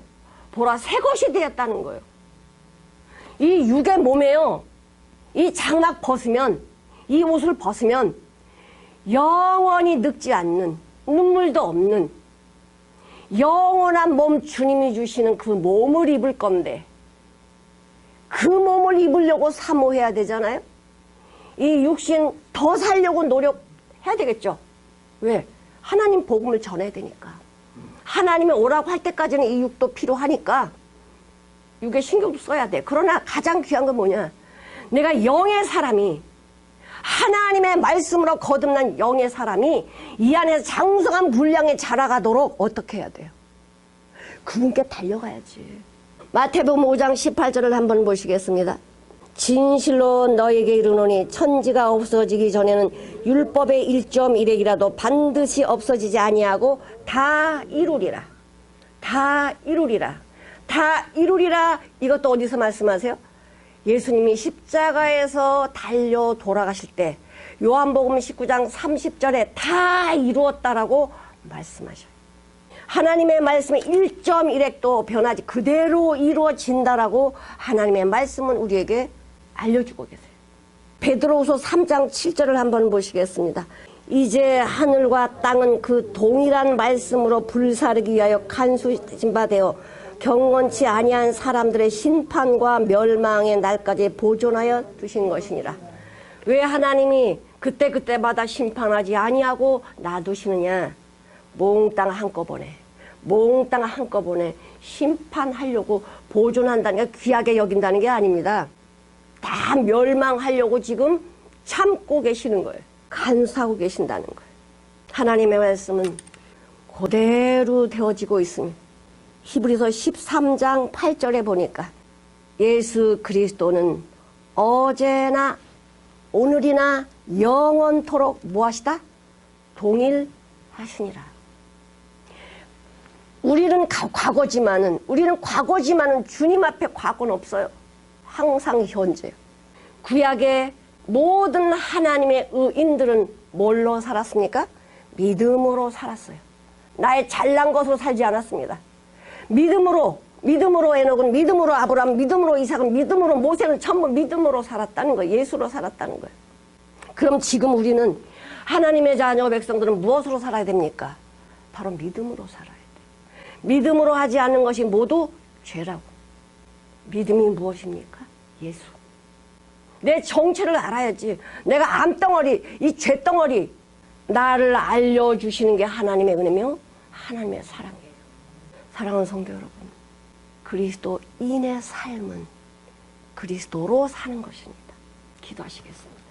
A: 보라 새 것이 되었다는 거예요. 이 육의 몸에요, 이 장막 벗으면, 이 옷을 벗으면 영원히 늙지 않는, 눈물도 없는 영원한 몸, 주님이 주시는 그 몸을 입을 건데 그 몸을 입으려고 사모해야 되잖아요. 이 육신 더 살려고 노력해야 되겠죠. 왜? 하나님 복음을 전해야 되니까. 하나님이 오라고 할 때까지는 이 육도 필요하니까 육에 신경도 써야 돼. 그러나 가장 귀한 건 뭐냐? 내가 영의 사람이 하나님의 말씀으로 거듭난 영의 사람이 이 안에서 장성한 분량에 자라가도록 어떻게 해야 돼요? 그분께 달려가야지. 마태복음 5장 18절을 한번 보시겠습니다. 진실로 너에게 이르노니 천지가 없어지기 전에는 율법의 1.1획이라도 반드시 없어지지 아니하고 다 이루리라. 다 이루리라. 다 이루리라. 이것도 어디서 말씀하세요? 예수님이 십자가에서 달려 돌아가실 때 요한복음 19장 30절에 다 이루었다라고 말씀하셔요. 하나님의 말씀의 1.1획도 변하지 그대로 이루어진다라고 하나님의 말씀은 우리에게 알려주고 계세요. 베드로후서 3장 7절을 한번 보시겠습니다. 이제 하늘과 땅은 그 동일한 말씀으로 불사르기 위하여 간수신 바 되어 경건치 아니한 사람들의 심판과 멸망의 날까지 보존하여 두신 것이니라. 왜 하나님이 그때그때마다 심판하지 아니하고 놔두시느냐? 몽땅 한꺼번에 심판하려고 보존한다는 게 귀하게 여긴다는 게 아닙니다. 다 멸망하려고 지금 참고 계시는 거예요. 간수하고 계신다는 거예요. 하나님의 말씀은 그대로 되어지고 있습니다. 히브리서 13장 8절에 보니까 예수 그리스도는 어제나 오늘이나 영원토록 무엇이다? 동일하시니라. 우리는 과거지만은 주님 앞에 과거는 없어요. 항상 현재요. 구약의 모든 하나님의 의인들은 뭘로 살았습니까? 믿음으로 살았어요. 나의 잘난 것으로 살지 않았습니다. 믿음으로 에녹은, 믿음으로 아브라함, 믿음으로 이삭은, 믿음으로 모세는 전부 믿음으로 살았다는 거예요. 예수로 살았다는 거예요. 그럼 지금 우리는 하나님의 자녀 백성들은 무엇으로 살아야 됩니까? 바로 믿음으로 살아야 돼요. 믿음으로 하지 않는 것이 모두 죄라고. 믿음이 무엇입니까? 예수. 내 정체를 알아야지. 내가 암덩어리, 이 죄덩어리, 나를 알려주시는 게 하나님의 은혜며 하나님의 사랑이에요. 사랑하는 성도 여러분, 그리스도인의 삶은 그리스도로 사는 것입니다. 기도하시겠습니다.